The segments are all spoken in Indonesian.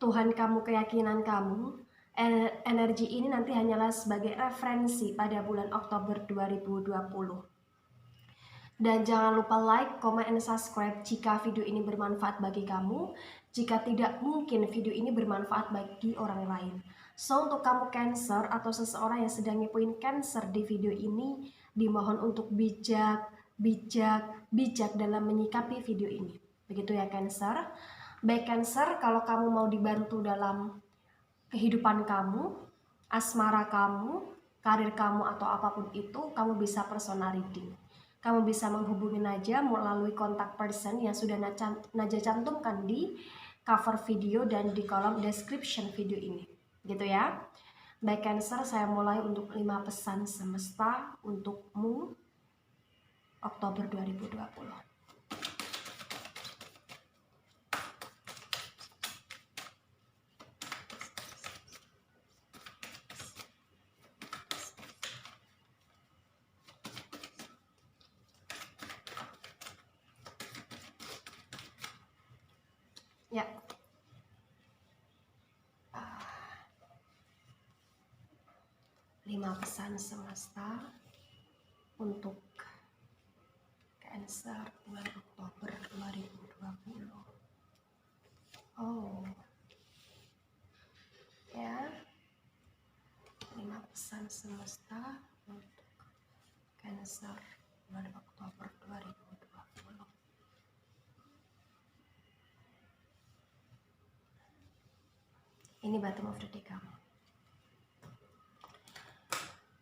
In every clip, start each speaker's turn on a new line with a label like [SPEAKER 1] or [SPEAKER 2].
[SPEAKER 1] Tuhan kamu, keyakinan kamu, energi ini nanti hanyalah sebagai referensi pada bulan Oktober 2020. Dan jangan lupa like, comment, and subscribe jika video ini bermanfaat bagi kamu. Jika tidak, mungkin video ini bermanfaat bagi orang lain. So, untuk kamu Cancer atau seseorang yang sedang ngepoin Cancer di video ini, dimohon untuk bijak dalam menyikapi video ini. Begitu ya Cancer. Baik Cancer, kalau kamu mau dibantu dalam kehidupan kamu, asmara kamu, karir kamu, atau apapun itu, kamu bisa personal reading. Kamu bisa menghubungi Naja melalui kontak person yang sudah Naja cantumkan di cover video dan di kolom description video ini. Gitu ya. Baik Cancer, saya mulai untuk 5 pesan semesta untukmu Oktober 2020. Ya. 5 pesan semesta untuk Cancer bulan Oktober 2020. Oh. Ya. 5 pesan semesta untuk Cancer bulan Oktober 2020. Ini bottom of the deck kamu.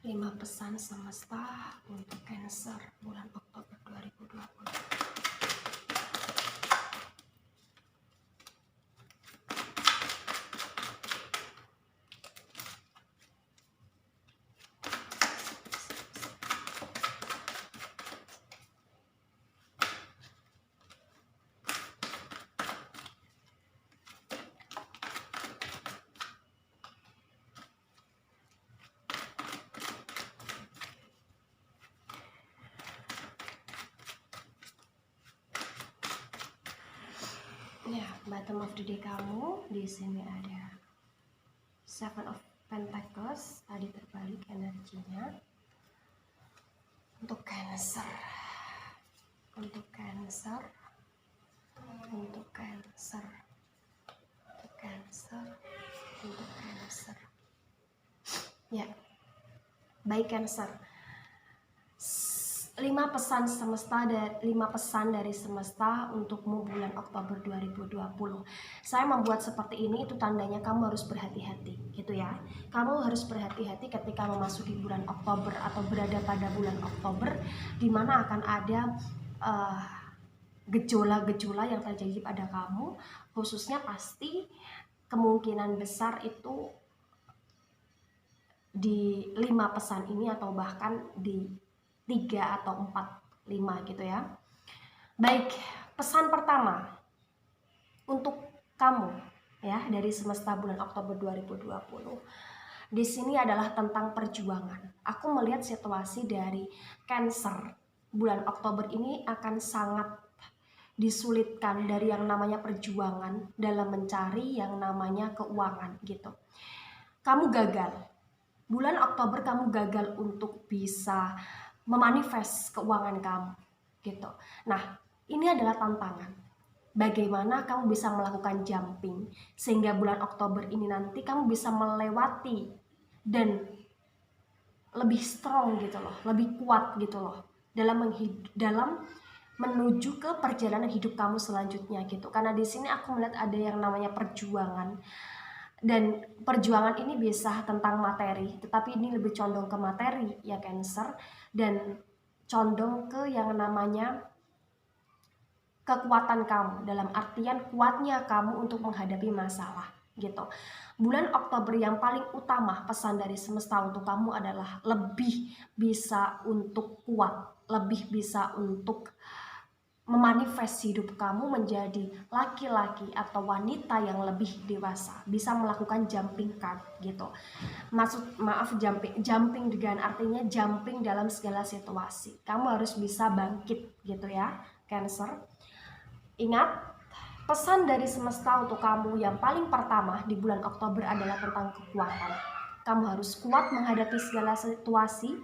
[SPEAKER 1] 5 pesan semesta untuk Cancer bulan Oktober 2020. Ya, bottom of the deck kamu di sini ada Seven of Pentacles, tadi terbalik energinya. Untuk Cancer, untuk Cancer, untuk Cancer, untuk Cancer, untuk Cancer. Ya, baik Cancer. 5 pesan semesta dan 5 pesan dari semesta untukmu bulan Oktober 2020. Saya membuat seperti ini itu tandanya kamu harus berhati-hati, gitu ya. Kamu harus berhati-hati ketika memasuki bulan Oktober atau berada pada bulan Oktober, di mana akan ada gejolak-gejolak yang terjadi pada kamu, khususnya pasti kemungkinan besar itu di 5 pesan ini atau bahkan di 3 atau 4, 5 gitu ya. Baik, pesan pertama untuk kamu ya dari semesta bulan Oktober 2020. Di sini adalah tentang perjuangan. Aku melihat situasi dari Cancer bulan Oktober ini akan sangat disulitkan dari yang namanya perjuangan dalam mencari yang namanya keuangan gitu. Kamu gagal. Bulan Oktober kamu gagal untuk bisa memanifest keuangan kamu gitu. Nah, ini adalah tantangan. Bagaimana kamu bisa melakukan jumping sehingga bulan Oktober ini nanti kamu bisa melewati dan lebih strong gitu loh, lebih kuat gitu loh dalam menuju ke perjalanan hidup kamu selanjutnya gitu. Karena di sini aku melihat ada yang namanya perjuangan. Dan perjuangan ini bisa tentang materi, tetapi ini lebih condong ke materi ya Cancer, dan condong ke yang namanya kekuatan kamu, dalam artian kuatnya kamu untuk menghadapi masalah gitu. Bulan Oktober yang paling utama pesan dari semesta untuk kamu adalah lebih bisa untuk kuat, lebih bisa untuk memanifest hidup kamu menjadi laki-laki atau wanita yang lebih dewasa, bisa melakukan jumping card gitu. Jumping dengan artinya jumping dalam segala situasi. Kamu harus bisa bangkit gitu ya, Cancer. Ingat, Pesan dari semesta untuk kamu yang paling pertama di bulan Oktober adalah tentang kekuatan. Kamu harus kuat menghadapi segala situasi.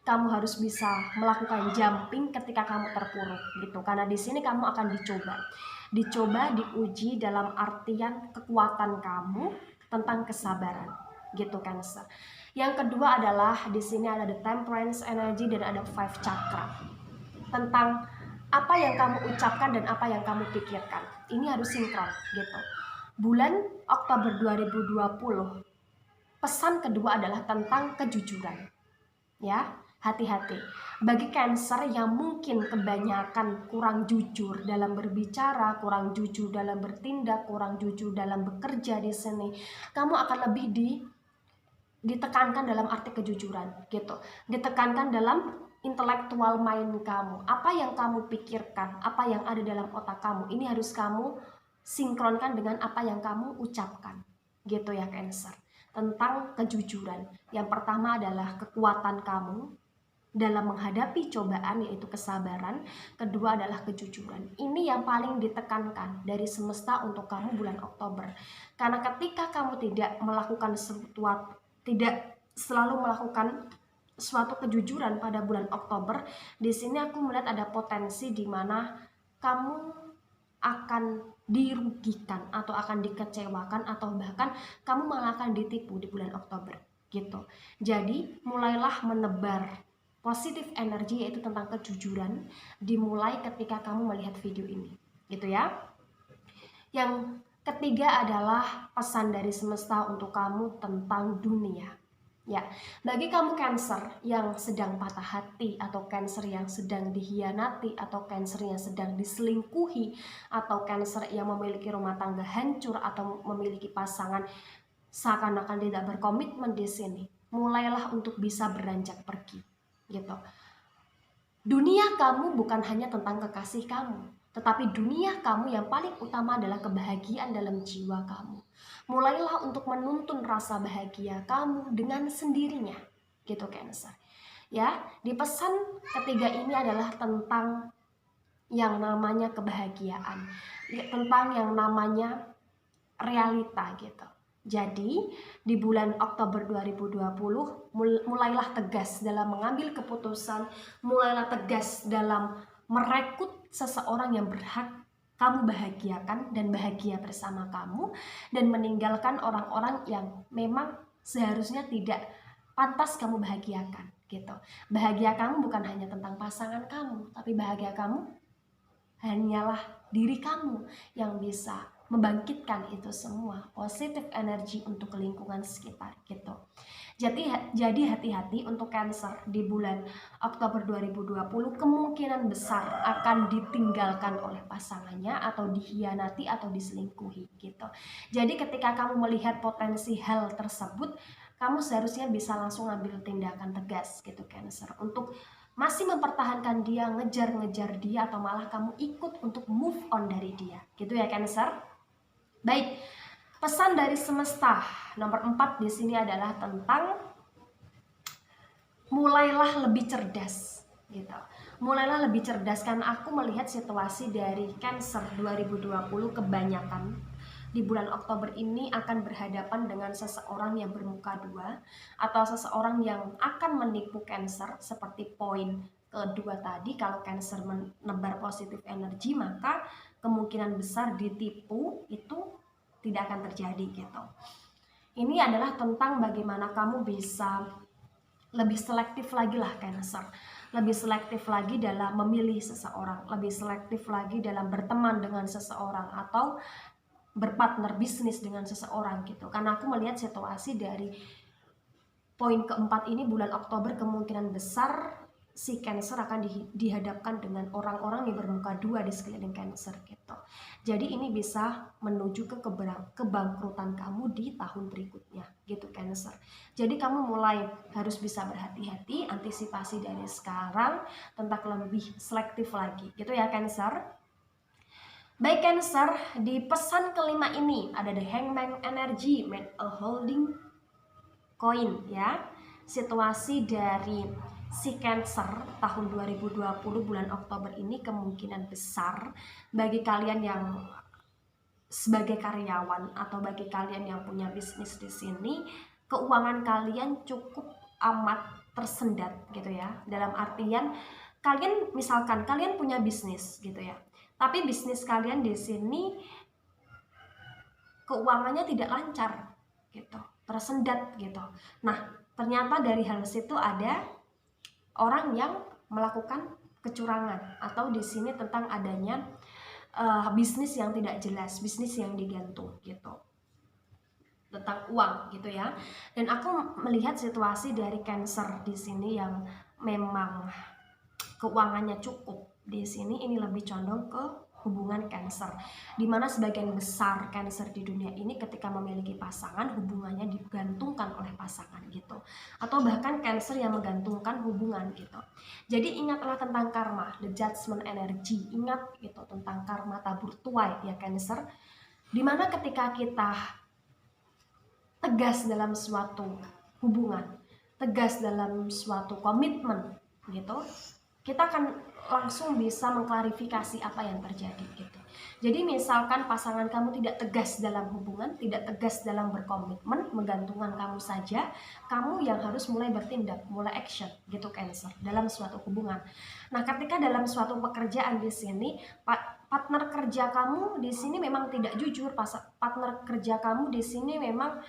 [SPEAKER 1] Kamu harus bisa melakukan jumping ketika kamu terpuruk gitu. Karena di sini kamu akan dicoba, diuji dalam artian kekuatan kamu tentang kesabaran gitu, Cancer. Yang kedua adalah di sini ada the temperance energy dan ada five chakra. Tentang apa yang kamu ucapkan dan apa yang kamu pikirkan. Ini harus sinkron gitu. Bulan Oktober 2020, pesan kedua adalah tentang kejujuran. Ya, hati-hati. Bagi Cancer yang mungkin kebanyakan kurang jujur dalam berbicara, kurang jujur dalam bertindak, kurang jujur dalam bekerja di sini, kamu akan lebih ditekankan dalam arti kejujuran gitu. Ditekankan dalam intellectual mind kamu. Apa yang kamu pikirkan, apa yang ada dalam otak kamu, ini harus kamu sinkronkan dengan apa yang kamu ucapkan. Gitu ya, Cancer. Tentang kejujuran. Yang pertama adalah kekuatan kamu dalam menghadapi cobaan, yaitu kesabaran. Kedua adalah kejujuran. Ini yang paling ditekankan dari semesta untuk kamu bulan Oktober. Karena ketika kamu tidak melakukan sesuatu, tidak selalu melakukan suatu kejujuran pada bulan Oktober, di sini aku melihat ada potensi di mana kamu akan dirugikan atau akan dikecewakan atau bahkan kamu malah akan ditipu di bulan Oktober gitu. Jadi mulailah menebar positif energi, yaitu tentang kejujuran, dimulai ketika kamu melihat video ini gitu ya. Yang ketiga adalah pesan dari semesta untuk kamu tentang dunia. Ya, bagi kamu Cancer yang sedang patah hati, atau Cancer yang sedang dikhianati, atau Cancer yang sedang diselingkuhi, atau Cancer yang memiliki rumah tangga hancur atau memiliki pasangan seakan-akan tidak berkomitmen di sini, mulailah untuk bisa beranjak pergi gitu. Dunia kamu bukan hanya tentang kekasih kamu, tetapi dunia kamu yang paling utama adalah kebahagiaan dalam jiwa kamu. Mulailah untuk menuntun rasa bahagia kamu dengan sendirinya, gitu Cancer. Ya, di pesan ketiga ini adalah tentang yang namanya kebahagiaan, tentang yang namanya realita gitu. Jadi di bulan Oktober 2020 mulailah tegas dalam mengambil keputusan, mulailah tegas dalam merekrut seseorang yang berhak kamu bahagiakan dan bahagia bersama kamu, dan meninggalkan orang-orang yang memang seharusnya tidak pantas kamu bahagiakan gitu. Bahagia kamu bukan hanya tentang pasangan kamu, tapi bahagia kamu hanyalah diri kamu yang bisa membangkitkan itu semua positif energi untuk lingkungan sekitar gitu. Jadi hati-hati untuk Cancer di bulan Oktober 2020, kemungkinan besar akan ditinggalkan oleh pasangannya atau dikhianati atau diselingkuhi gitu. Jadi ketika kamu melihat potensi hal tersebut, kamu seharusnya bisa langsung ambil tindakan tegas gitu Cancer, untuk masih mempertahankan dia, ngejar-ngejar dia, atau malah kamu ikut untuk move on dari dia gitu ya Cancer. Baik, pesan dari semesta nomor 4 di sini adalah tentang mulailah lebih cerdas gitu. Mulailah lebih cerdas, karena aku melihat situasi dari Cancer 2020 kebanyakan di bulan Oktober ini akan berhadapan dengan seseorang yang bermuka dua, atau seseorang yang akan menipu Cancer. Seperti poin kedua tadi, kalau Cancer menebar positif energi, maka kemungkinan besar ditipu itu tidak akan terjadi gitu. Ini adalah tentang bagaimana kamu bisa lebih selektif lagi lah Cancer, lebih selektif lagi dalam memilih seseorang, lebih selektif lagi dalam berteman dengan seseorang atau berpartner bisnis dengan seseorang gitu. Karena aku melihat situasi dari poin keempat ini, bulan Oktober kemungkinan besar si Cancer akan dihadapkan dengan orang-orang yang bermuka dua di sekeliling Cancer gitu. Jadi ini bisa menuju ke kebangkrutan kamu di tahun berikutnya gitu Cancer. Jadi kamu mulai harus bisa berhati-hati, antisipasi dari sekarang tentang lebih selektif lagi gitu ya Cancer. Baik Cancer, di pesan kelima ini ada the Hangman Energy, Man a Holding Coin ya. Situasi dari si Cancer tahun 2020 bulan Oktober ini kemungkinan besar bagi kalian yang sebagai karyawan atau bagi kalian yang punya bisnis di sini, keuangan kalian cukup amat tersendat gitu ya. Dalam artian kalian misalkan kalian punya bisnis gitu ya. Tapi bisnis kalian di sini keuangannya tidak lancar gitu, tersendat gitu. Nah, ternyata dari hal situ ada orang yang melakukan kecurangan atau di sini tentang adanya bisnis yang tidak jelas, bisnis yang digantung gitu, tentang uang gitu ya. Dan aku melihat situasi dari Cancer di sini yang memang keuangannya cukup di sini, ini lebih condong ke hubungan Cancer, dimana sebagian besar Cancer di dunia ini ketika memiliki pasangan hubungannya digantungkan oleh pasangan gitu, atau bahkan Cancer yang menggantungkan hubungan gitu. Jadi ingatlah tentang karma, the judgment energy, ingat gitu tentang karma tabur tuai ya Cancer, dimana ketika kita tegas dalam suatu hubungan, tegas dalam suatu komitmen gitu, kita akan langsung bisa mengklarifikasi apa yang terjadi gitu. Jadi misalkan pasangan kamu tidak tegas dalam hubungan, tidak tegas dalam berkomitmen, menggantungkan kamu saja, kamu yang harus mulai bertindak, mulai action gitu Cancer dalam suatu hubungan. Nah, ketika dalam suatu pekerjaan di sini partner kerja kamu di sini memang tidak jujur, partner kerja kamu di sini memang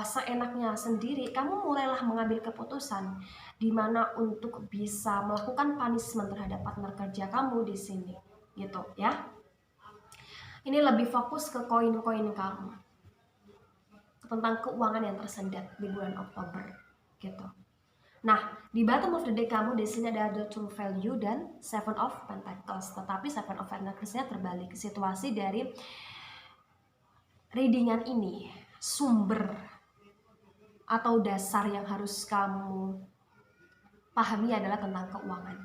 [SPEAKER 1] seenaknya sendiri, kamu mulailah mengambil keputusan di mana untuk bisa melakukan punishment terhadap partner kerja kamu di sini gitu ya. Ini lebih fokus ke koin-koin kamu, tentang keuangan yang tersendat di bulan Oktober gitu. Nah, di bottom of the deck kamu di sini ada the true value dan seven of pentacles, tetapi seven of pentacles-nya terbalik. Situasi dari readingan ini, sumber atau dasar yang harus kamu pahami adalah tentang keuangan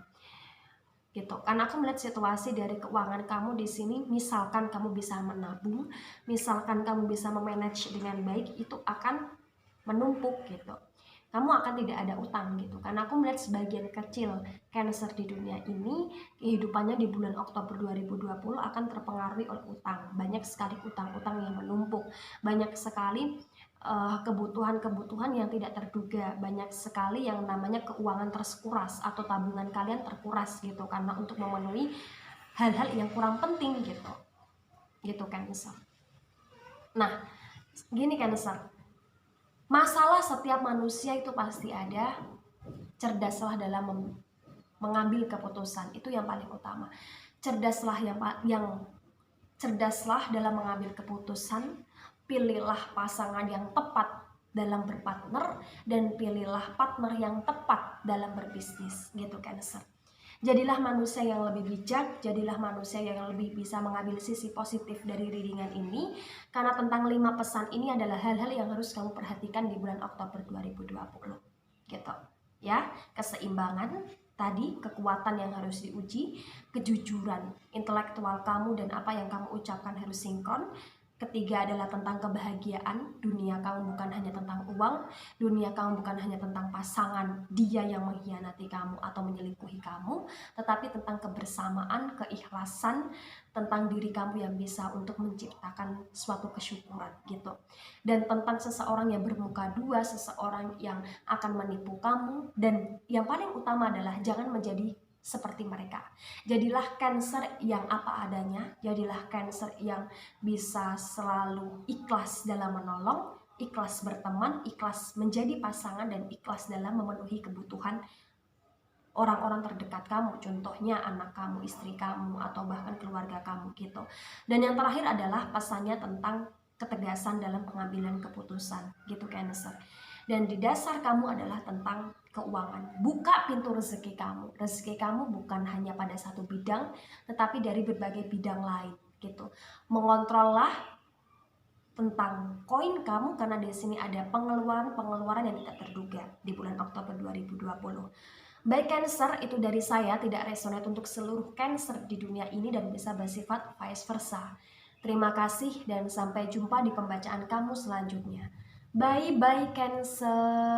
[SPEAKER 1] gitu. Karena aku melihat situasi dari keuangan kamu di sini, misalkan kamu bisa menabung, misalkan kamu bisa memanage dengan baik, itu akan menumpuk gitu. Kamu akan tidak ada utang gitu. Karena aku melihat sebagian kecil Cancer di dunia ini kehidupannya di bulan Oktober 2020 akan terpengaruhi oleh utang. Banyak sekali utang-utang yang menumpuk, banyak sekali kebutuhan-kebutuhan yang tidak terduga, banyak sekali yang namanya keuangan terkuras atau tabungan kalian terkuras gitu, karena untuk memenuhi hal-hal yang kurang penting gitu Cancer. Nah, gini Cancer, masalah setiap manusia itu pasti ada, cerdaslah dalam mengambil keputusan, itu yang paling utama. Cerdaslah cerdaslah dalam mengambil keputusan. Pilihlah pasangan yang tepat dalam berpartner dan pilihlah partner yang tepat dalam berbisnis gitu Cancer. Jadilah manusia yang lebih bijak, jadilah manusia yang lebih bisa mengambil sisi positif dari readingan ini, karena tentang 5 pesan ini adalah hal-hal yang harus kamu perhatikan di bulan Oktober 2020 gitu ya. Keseimbangan tadi, kekuatan yang harus diuji, kejujuran intelektual kamu dan apa yang kamu ucapkan harus sinkron. Ketiga adalah tentang kebahagiaan. Dunia kamu bukan hanya tentang uang, dunia kamu bukan hanya tentang pasangan dia yang mengkhianati kamu atau menyelingkuhi kamu, tetapi tentang kebersamaan, keikhlasan, tentang diri kamu yang bisa untuk menciptakan suatu kesyukuran gitu. Dan tentang seseorang yang bermuka dua, seseorang yang akan menipu kamu, dan yang paling utama adalah jangan menjadi seperti mereka. Jadilah Cancer yang apa adanya, jadilah Cancer yang bisa selalu ikhlas dalam menolong, ikhlas berteman, ikhlas menjadi pasangan, dan ikhlas dalam memenuhi kebutuhan orang-orang terdekat kamu, contohnya anak kamu, istri kamu, atau bahkan keluarga kamu gitu. Dan yang terakhir adalah pesannya tentang ketegasan dalam pengambilan keputusan gitu Cancer. Dan di dasar kamu adalah tentang keuangan. Buka pintu rezeki kamu. Rezeki kamu bukan hanya pada satu bidang, tetapi dari berbagai bidang lain gitu. Mengontrollah tentang koin kamu, karena di sini ada pengeluaran yang tidak terduga di bulan Oktober 2020. Baik Cancer, itu dari saya, tidak resonate untuk seluruh Cancer di dunia ini dan bisa bersifat vice versa. Terima kasih dan sampai jumpa di pembacaan kamu selanjutnya. Bye bye Cancer.